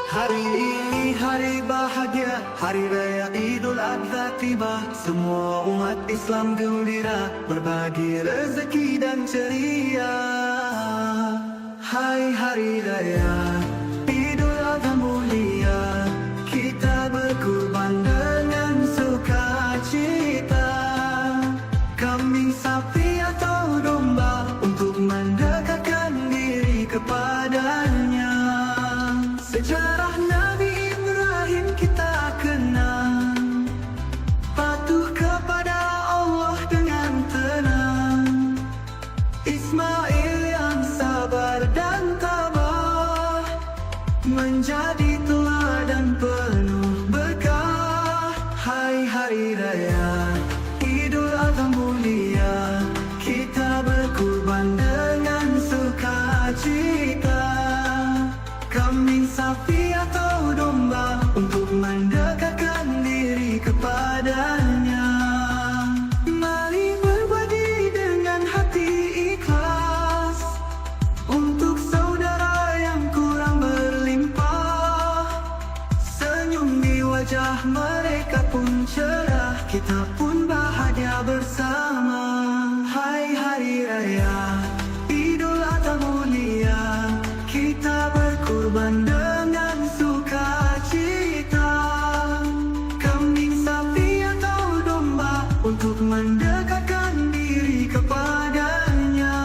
Hari ini hari bahagia, hari raya Idul Adha tiba. Semua umat Islam gembira, berbagi rezeki dan ceria. Hai hari raya Idul Adha mulia, kita berkurban dengan sukacita. Kambing, sapi atau domba untuk mendekatkan diri kepadanya. Sejarah Nabi Ibrahim kita kenal, patuh kepada Allah dengan tenang. Ismail yang sabar dan tabah, menjadi teladan penuh berkah. Hai hari raya Idul Adha mulia, kita berkurban dengan sukacita. Kambing, sapi atau domba untuk mendekatkan diri kepadanya. Mari berbagi dengan hati ikhlas untuk saudara yang kurang berlimpah. Senyum di wajah mereka pun cerah, kita pun bahagia bersama. Hai hari raya Idul Adha mulia, kita berkurban dengan sukacita. Kambing, sapi atau domba untuk mendekatkan diri kepadanya.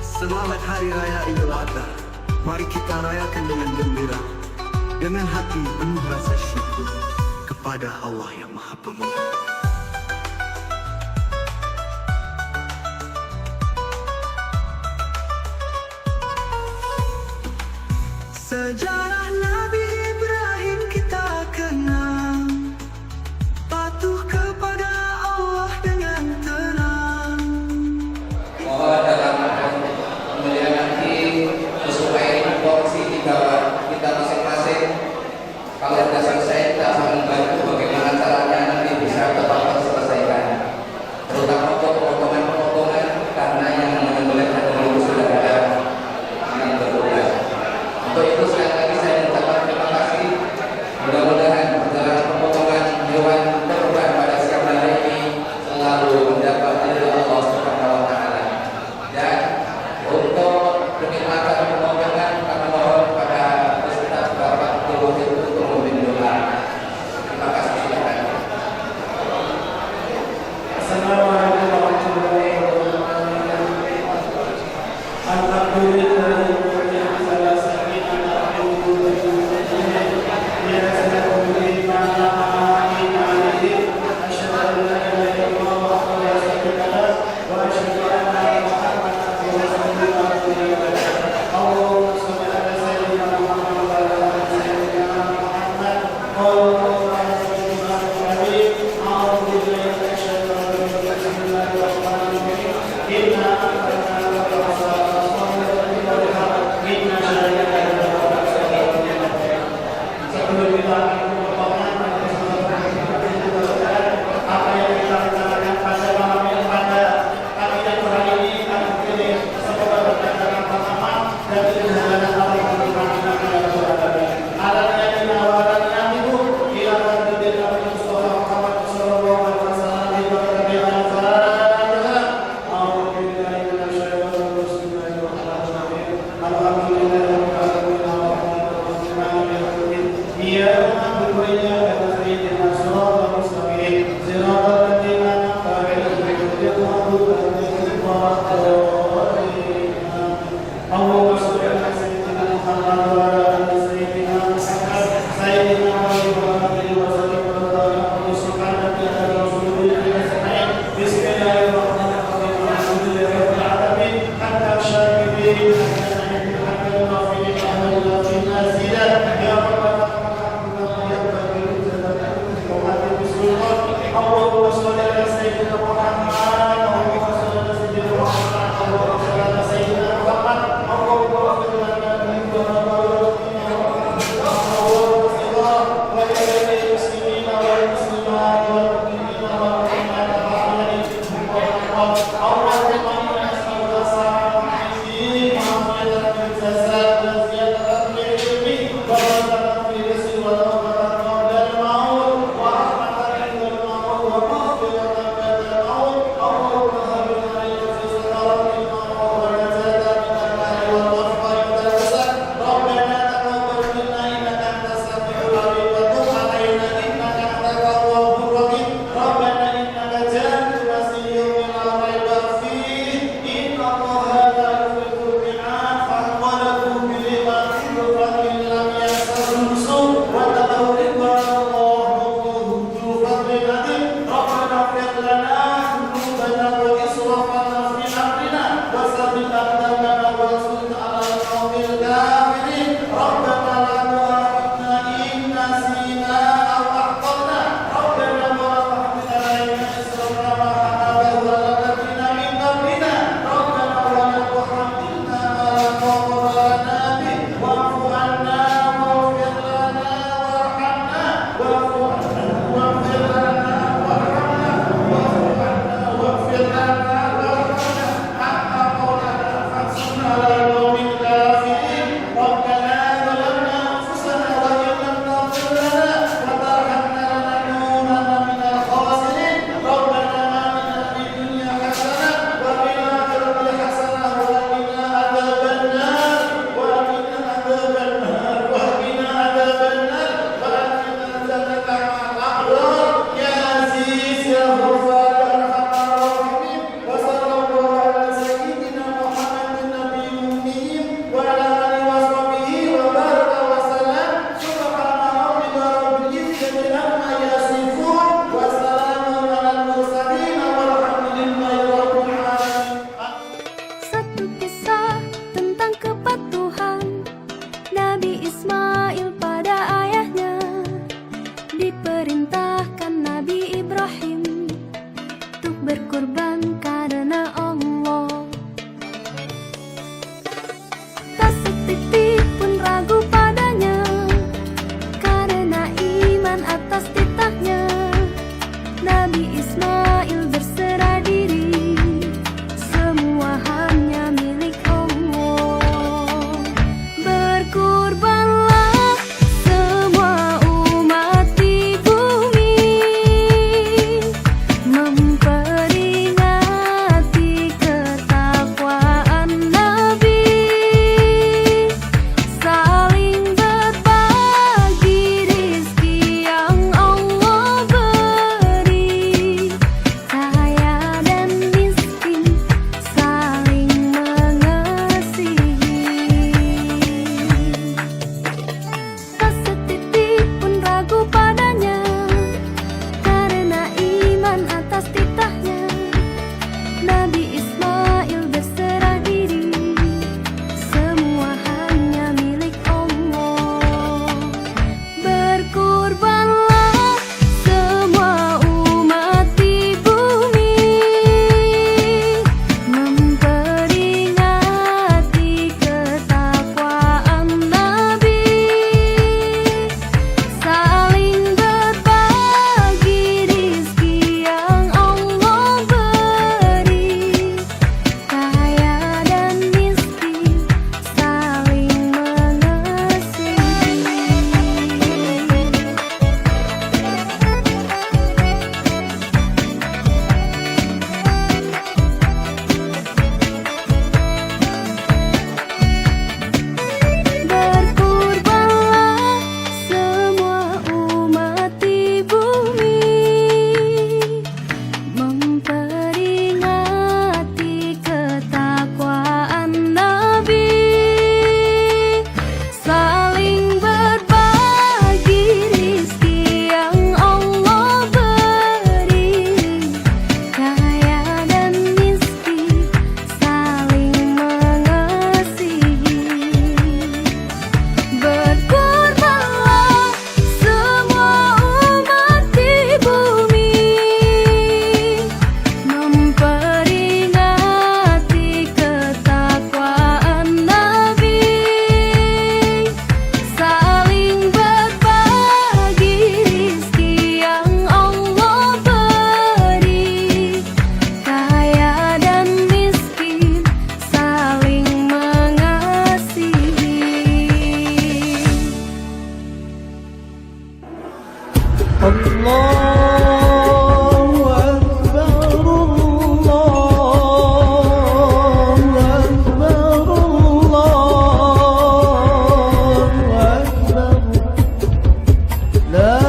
Selamat Hari Raya Idul Adha. Mari kita rayakan dengan gembira, dengan hati penuh rasa syukur kepada Allah yang Maha Pemurah. Sejarah Nabi Ibrahim kita kenal, patuh kepada Allah dengan tenang. Mohon dalam kemudian nanti sesuai porsi di bawah kita masing-masing. Kalau sudah selesai kita saling bantu bagaimana caranya nanti bisa Nabi Ismail berserah diri, semua hanya milik Allah. Berkorbanlah semua umat di bumi, memperingati ketakwaan Nabi, saling berbagi rizki yang Allah beri, kaya dan miskin saling mengasihi. Tak setitik pun ragu padanya, karena iman atas titahnya. Nabi Ismail berserah diri, semua hanya milik Allah. Berkorbanlah semua umat di bumi, memperingati ketakwaan Nabi, saling berbagi rizki yang Allah beri, kaya dan miskin saling mengasihi. Berkorbanlah semua umat di bumi, memperingati ketakwaan Nabi, saling berbagi rizki yang Allah beri, kaya dan miskin saling mengasihi. Berkorbanlah semua umat di bumi, memperingati ketakwaan Nabi, saling berbagi rizki yang Allah beri, kaya dan miskin saling mengasihi. Allahu Akbar, Allahu Akbar, Allahu Akbar. La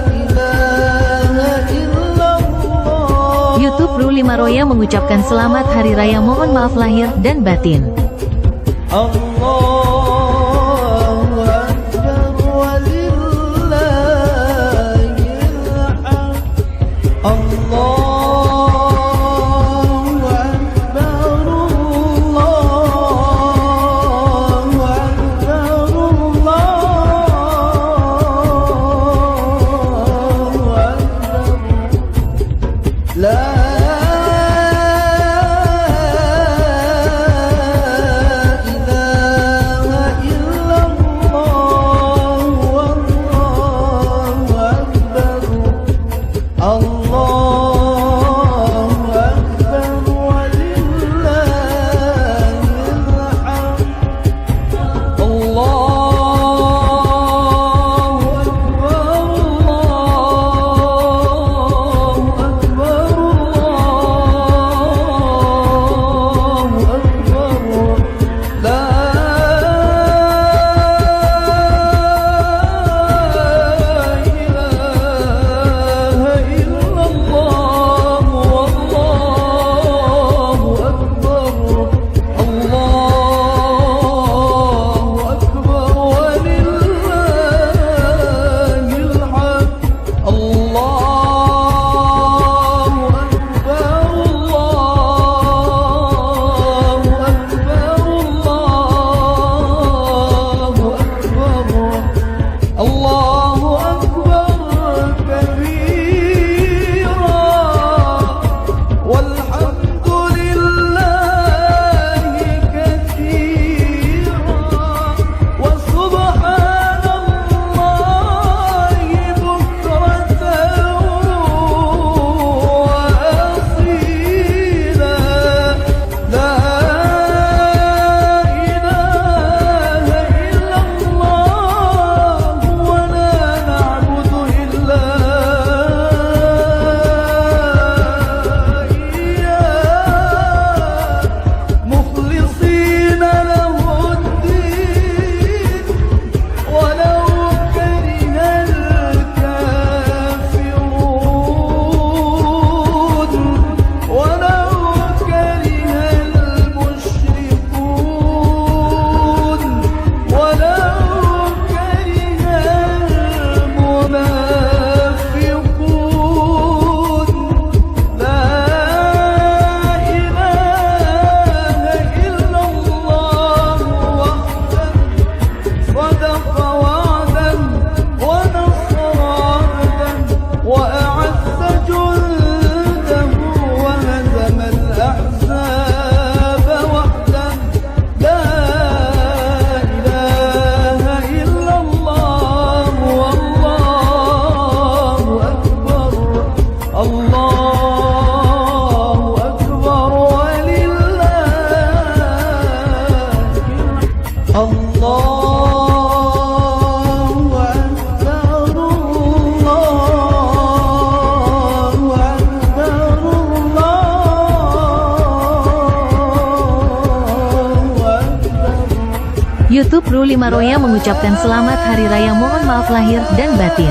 ilaha illallah. YouTube Ruli Maroya mengucapkan selamat Hari Raya, mohon maaf lahir dan batin. Allahu Akbar walillahil hamd. Allahu Akbar, Allahu Akbar, Allahu Akbar. La ilaha Ruli Maroya mengucapkan selamat Hari Raya mohon maaf lahir dan batin.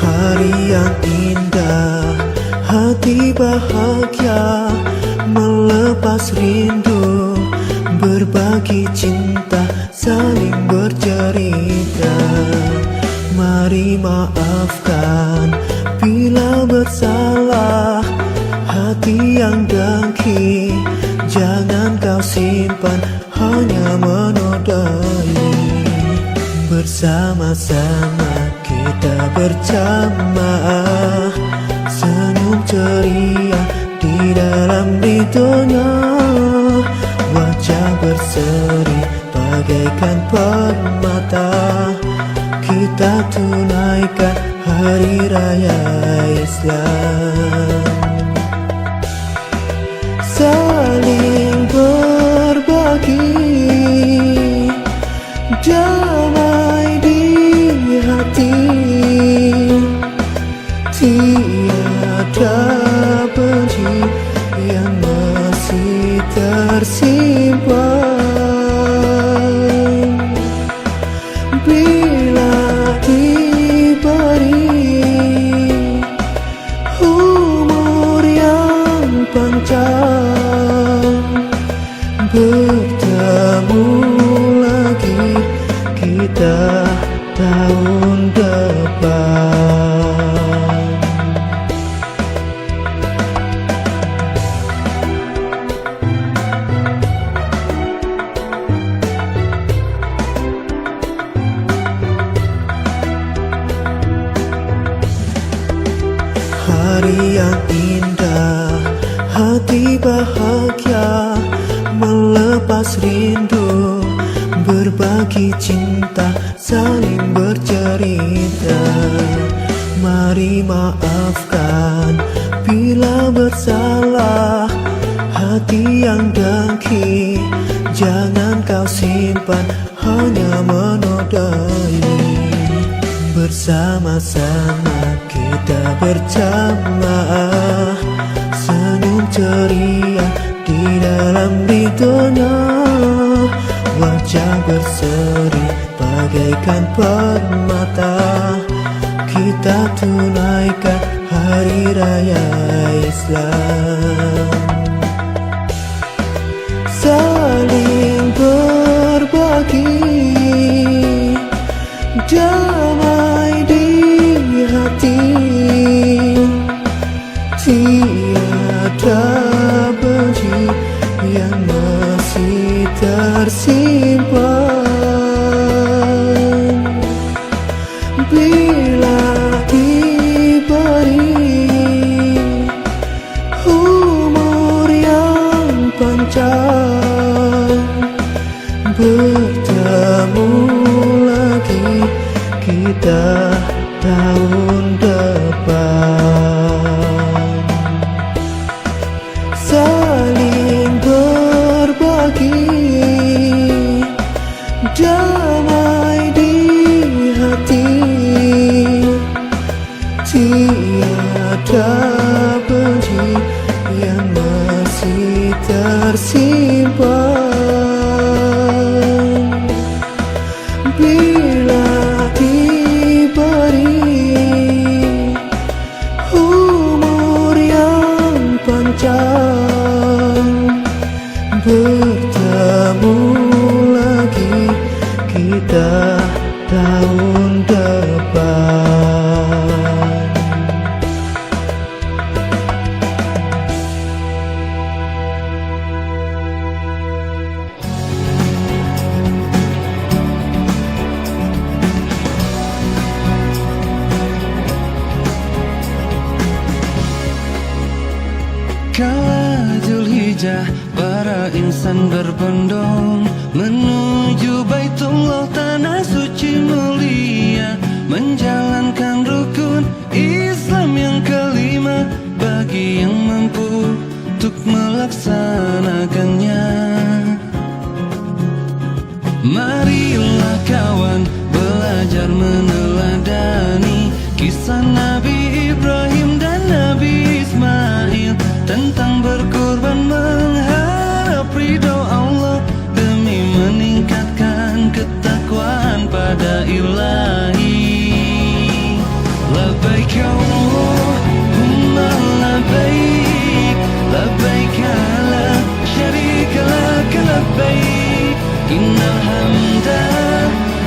Hari yang indah, hati bahagia, melepas rindu, berbagi cinta, saling bercerita. Mari maafkan bila bersalah, hati yang dengki jangan kau simpan, hanya menodai. Bersama-sama kita berjamaah, senyum ceria di dalam ridhonya, wajah berseri bagaikan permata. Kita tunaikan hari raya Islam, saling berbagi, damai di hati, tiada benci yang masih tersimpan. Bila diberi umur yang panjang, bertemu lagi kita tahun depan. Hari yang indah, hati bahagia, melepas rindu, berbagi cinta, saling bercerita. Mari maafkan bila bersalah, hati yang dengki jangan kau simpan, hanya menodai. Bersama-sama kita berjamaah, senyum ceria di dalam ridhonya, wajah berseri bagaikan permata. Kita tunaikan hari raya Islam, saling berbagi, damai di hati, tiada benci yang masih tersimpan. Bila diberi umur yang panjang, bertemu lagi kita tahun depan. Saling berbagi, damai di hati, tiada benci yang masih tersimpan. bila diberi umur yang panjang, bertemu lagi kita tahun depan. Kala Zulhijjah, para insan berbondong menuju Baitullah, tanah suci mulia, menjalankan rukun Islam yang kelima bagi yang mampu untuk melaksanakannya. Marilah kawan belajar meneladani kisah Nabi Ibrahim dan Nabi Ismail tentang berkorban mengharap ridho Allah demi meningkatkan ketakwaan pada Ilahi. Labbaik Allahumma labbaik, labbaik la syarika lak labbaik, innal hamda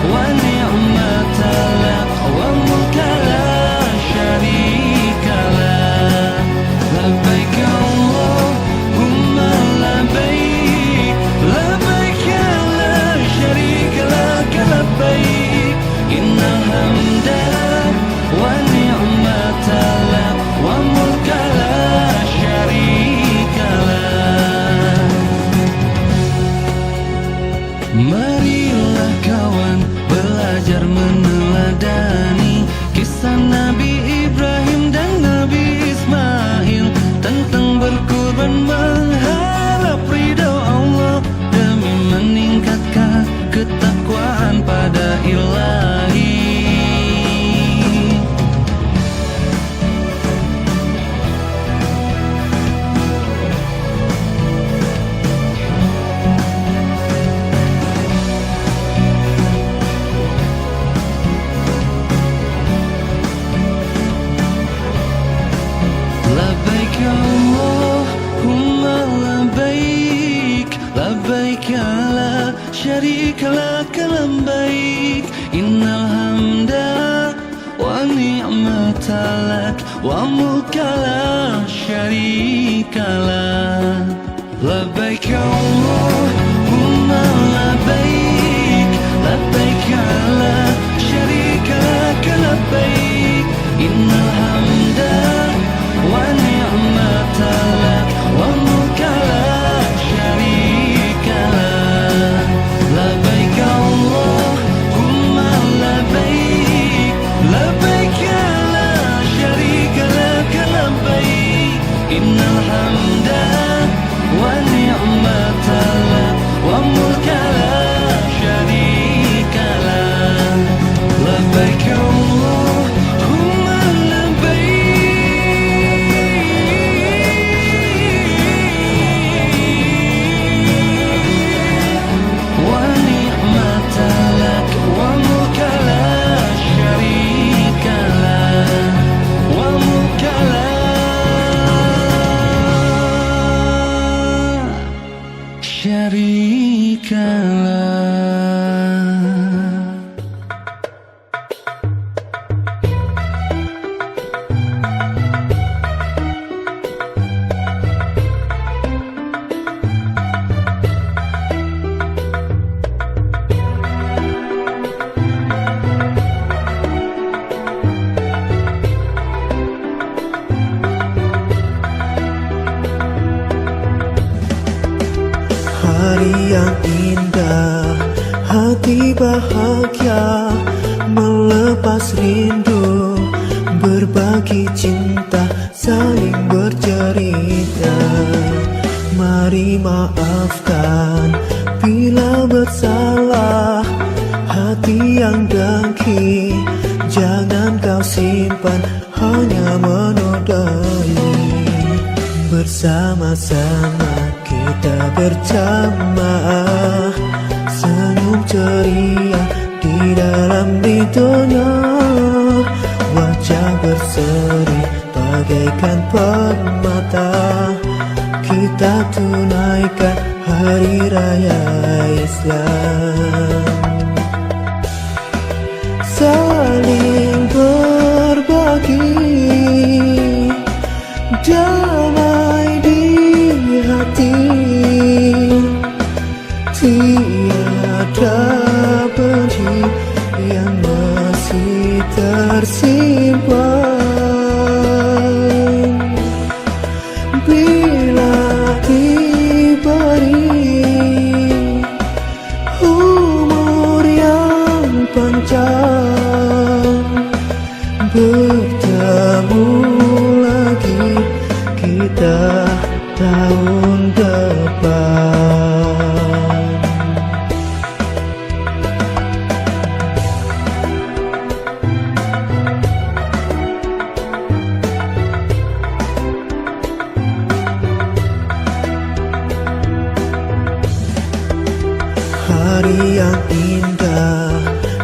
wa ni'mata lak wa mulka la syarika lak. Labbaik Allahumma labbaik, labbaik la syarika lak labbaik, innal hamda wa ni'mata lak wa mulka la syarika lak. Marilah kawan belajar meneladani kisah Nabi Ibrahim dan Nabi Ismail tentang berkorban mengharap ridho Allah demi meningkatkan ketakwaan pada Ilahi. Labbaik Allahumma labbaik, labbaik la syarika lak labbaik, innal hamda wa ni'mata lak wa mulka la syarika lak. Labbaik Allahumma labbaik, labbaik la syarika lak labbaik, innal hamda wa ni'mata lak wa mulka la syarika lak. Labbaik Allahumma labbaik, labbaik la syarika lak labbaik, innal hamda wa ni'mata lak wa mulka la syarika lak. Labbaik Allahumma hari yang indah, hati bahagia, melepas rindu, berbagi cinta, saling bercerita. Mari maafkan bila bersalah, hati yang dengki jangan kau simpan, hanya menodai. Bersama-sama kita berjamaah, senyum ceria di dalam ridhonya. Wajah berseri bagaikan permata, kita tunaikan hari raya Islam. Saling berbagi damai di hati, tiada benci yang masih tersimpan. Bila diberi umur yang panjang, bertemu lagi kita tahun depan. Hari yang indah,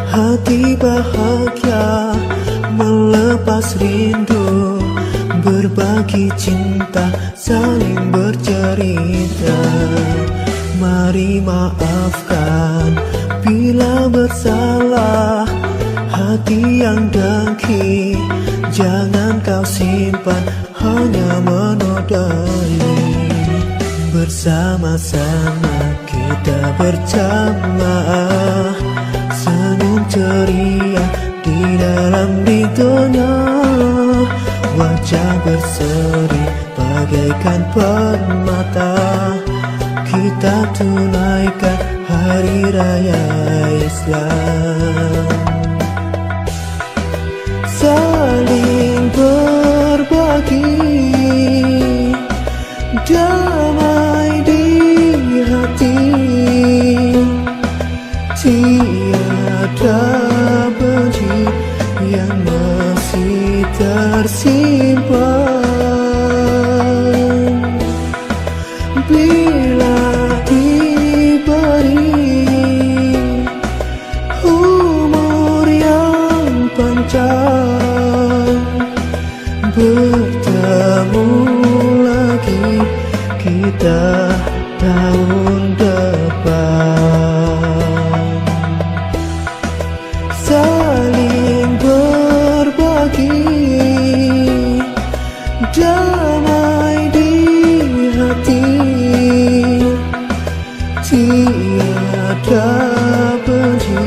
hati bahagia, melepas rindu, berbagi cinta, saling bercerita. Mari maafkan bila bersalah, hati yang dengki jangan kau simpan, hanya menodai. Bersama-sama kita berjamaah, senyum ceria di dalam ridhonya. Wajah berseri bagaikan permata, kita tunaikan hari raya Islam. Saling berbagi damai di hati, tiada benci yang masih tersimpan. Bila diberi umur yang panjang, bertemu lagi kita tahun depan. Saling berbagi damai di hati, tiada benci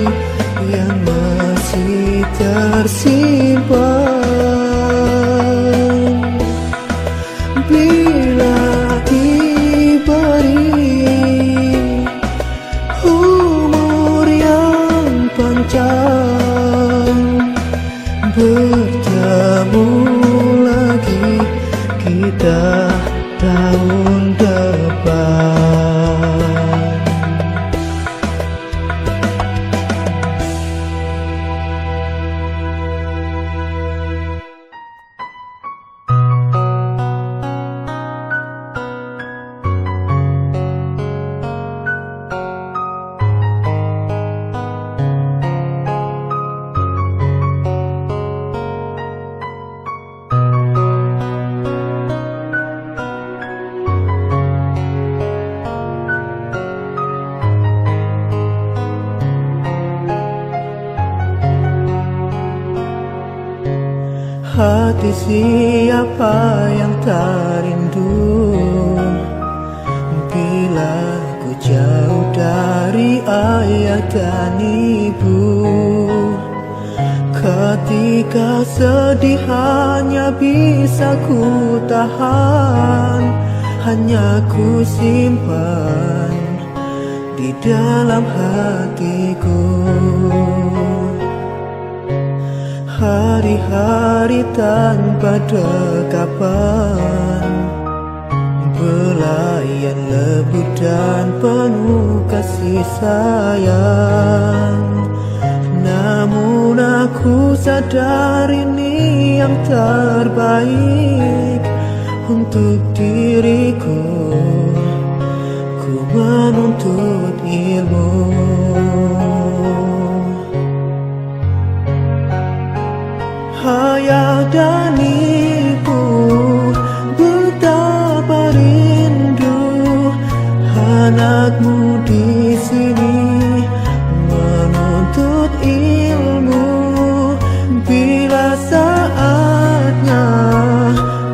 yang masih tersimpan. Bila diberi umur yang panjang, bertemu lagi kita tahun depan. Hati siapa yang tak rindu bila ku jauh dari ayah dan ibu. Ketika sedih hanya bisa ku tahan, hanya ku simpan di dalam hatiku. Hari-hari tanpa dekapan, belayan lembut dan penuh kasih sayang. Namun aku sadar ini yang terbaik untuk diriku. Ku menuntut ilmu. Ayah dan ibu, betapa rindu anakmu di sini menuntut ilmu. Bila saatnya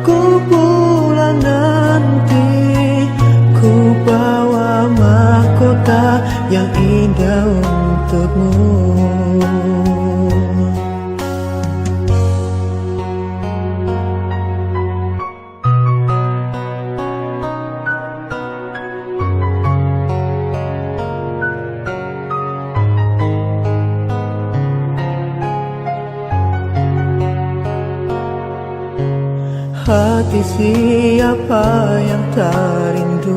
ku pulang nanti, ku bawa mahkota yang indah untukmu. Hati siapa yang tak rindu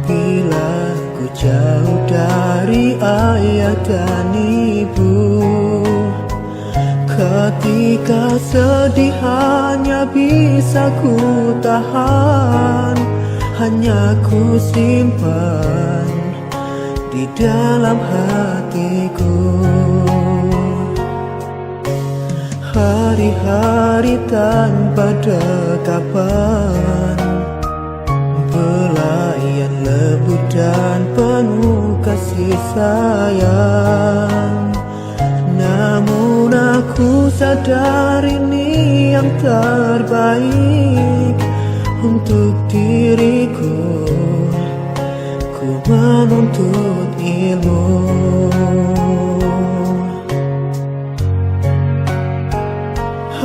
bila ku jauh dari ayah dan ibu. Ketika sedih hanya bisa ku tahan, hanya ku simpan di dalam hatiku. Hari-hari tanpa dekapan, belayan lembut dan penuh kasih sayang. Namun aku sadar ini yang terbaik untuk diriku. Ku menuntut ilmu.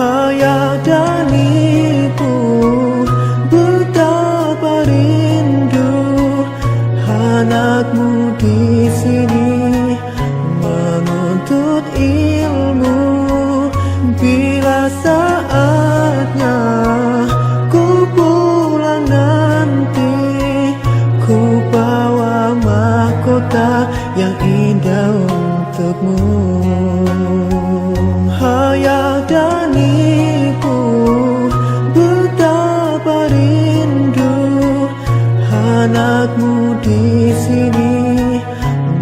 Ayah dan ibu, betapa rindu anakmu di sini menuntut ilmu. Bila saatnya ku pulang nanti, ku bawa mahkota yang indah untukmu. Ayah dan ibu, betapa rindu anakmu di sini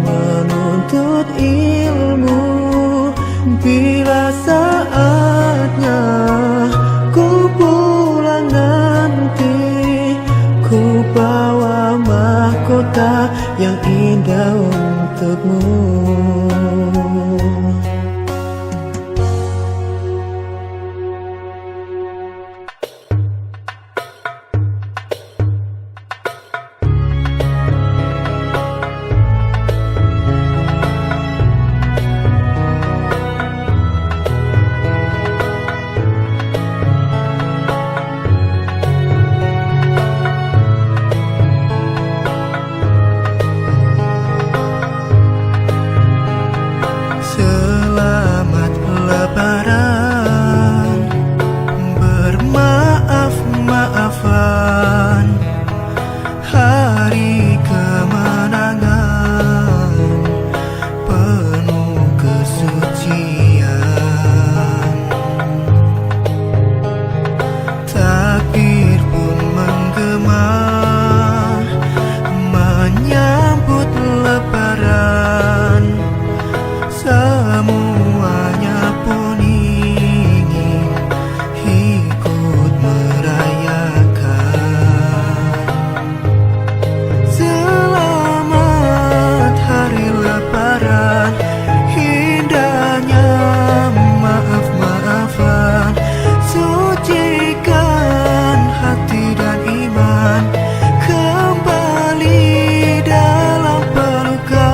menuntut ilmu. Bila saatnya ku pulang nanti, ku bawa mahkota yang indah untukmu. Selamat Lebaran, bermaaf-maafan, hari kemenangan, penuh kesucian. Takbir pun menggema menyambut Lebaran. Semuanya pun ingin ikut merayakan. Selamat hari Lebaran, indahnya maaf-maafan, sucikan hati dan iman, kembali dalam pelukan.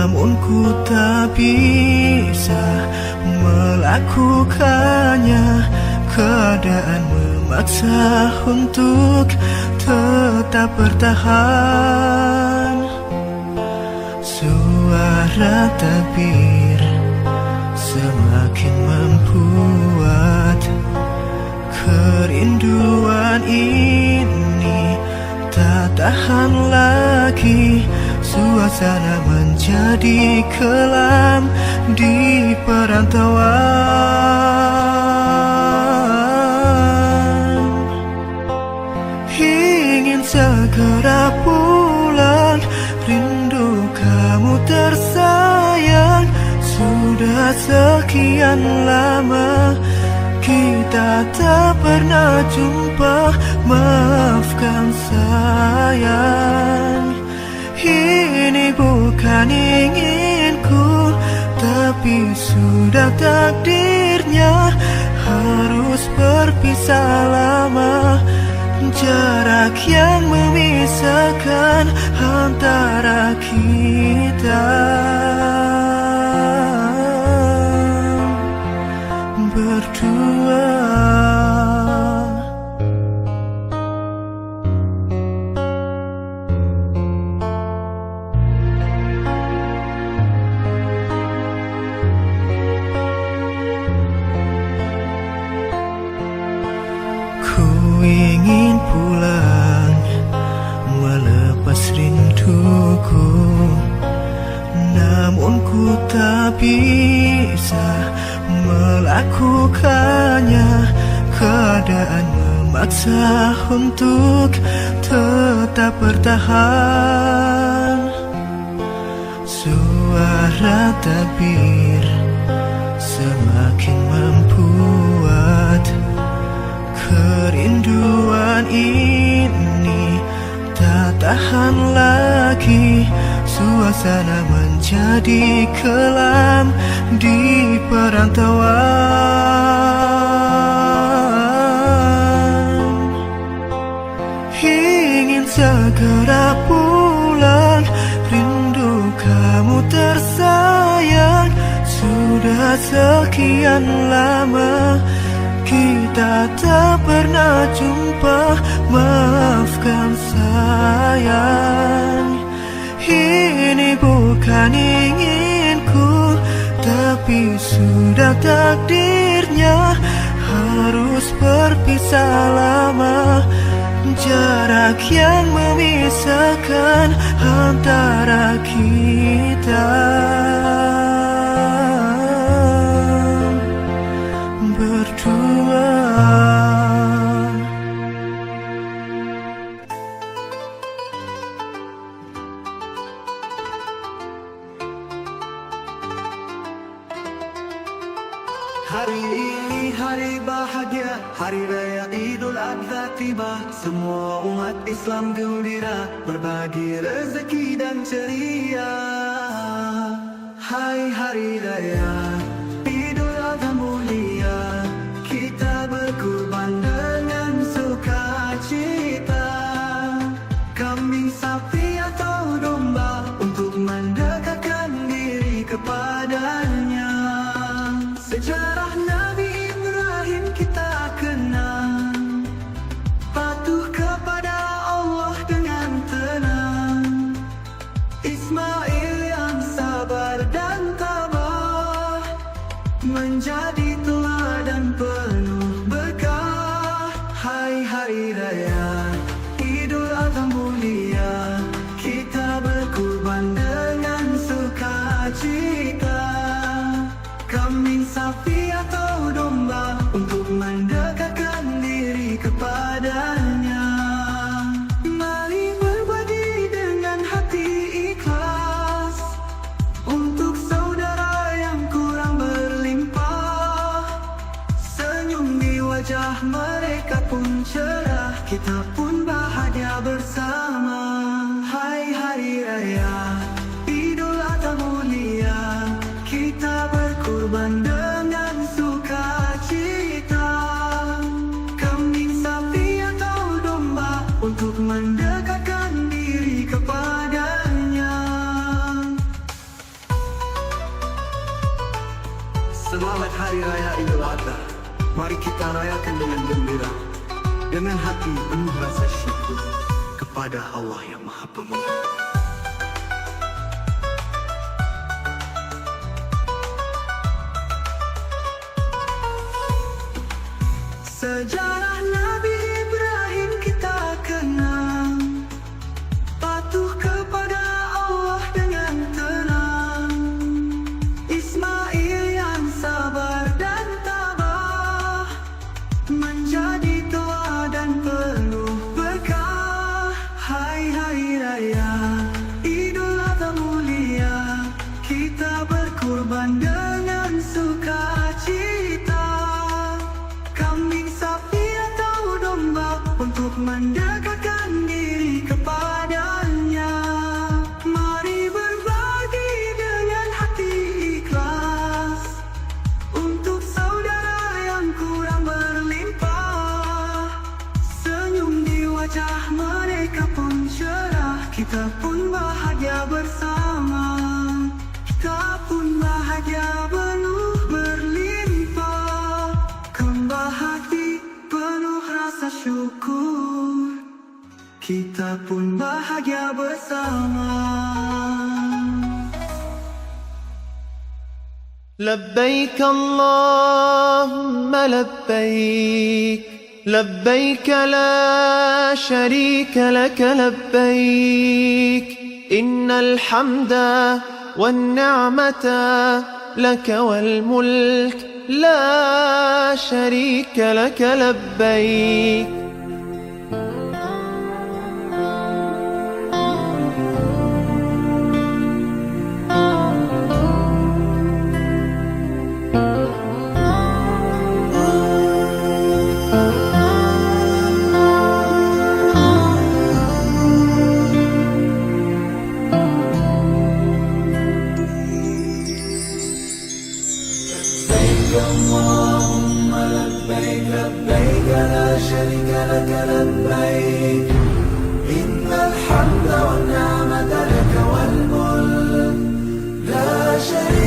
namun ku tak bisa melakukannya. Keadaan memaksa untuk tetap bertahan. Suara takbir semakin membuat kerinduan ini tak tahan lagi. Suasana menjadi kelam di perantauan. Ingin segera pulang, rindu kamu tersayang. Sudah sekian lama kita tak pernah jumpa. Maafkan sayang, ini bukan inginku, tapi sudah takdirnya harus berpisah lama. Jarak yang memisahkan antara kita berdua. Ingin pulang melepas rinduku, namun ku tak bisa melakukannya. Keadaan memaksa untuk tetap bertahan. Suara takbir semakin membuat kerinduan ini tak tahan lagi. Suasana menjadi kelam di perantauan. Ingin segera pulang, rindu kamu tersayang. Sudah sekian lama kita tak pernah jumpa. Maafkan sayang, ini bukan inginku, tapi sudah takdirnya harus berpisah lama. Jarak yang memisahkan antara kita berdua. Hari ini hari bahagia, hari raya Idul Adha tiba. Semua umat Islam gembira, berbagi rezeki dan ceria. Hai hari raya Idul Adha mulia, kita berkurban dengan sukacita. Kambing, sapi atau domba untuk mendekatkan diri kepadanya. Sejarah Nabi Ibrahim kita kenal, patuh kepada Allah dengan tenang. Ismail yang sabar dan tabah, menjadi teladan penuh berkah. Hai hari raya Idul Adha mulia, kita berkurban dengan sukacita. Kambing, sapi atau domba untuk mendekatkan diri kepadanya. Mari berbagi dengan hati ikhlas untuk saudara yang kurang berlimpah. Senyum di wajah mereka pun cerah, kita pun bahagia bersama. Hai hari raya Idul Adha mulia, kita berkurban dengan sukacita. Kambing, sapi atau domba untuk mendekatkan diri kepadanya. Selamat Hari Raya Idul Adha. Mari kita rayakan dengan gembira, dengan hati penuh rasa syukur kepada Allah yang Maha Pemurah. Sejarah Nabi Ibrahim kita kenal, patuh kepada Allah dengan tenang. Ismail yang sabar dan tabah, menjadi teladan penuh berkah. Hai Hari Raya Idul Adha mulia, kita berkurban dengan sukacita. Kambing, sapi atau domba untuk mendekatkan diri kepadanya. Mari berbagi dengan hati ikhlas untuk saudara yang kurang berlimpah. Senyum di wajah mereka pun cerah, kita pun bahagia bersama. Kita pun bahagia penuh berlimpah, kembah hati penuh rasa syukur. Kita pun bahagia bersama. لبيك اللهم لبيك لبيك لا شريك لك لبيك إن الحمد والنعمة لك والملك لا شريك لك لبيك اللهم لبيك لبيك لا شريك لك لبيك إن الحمد والنعمة لك والملك لا شريك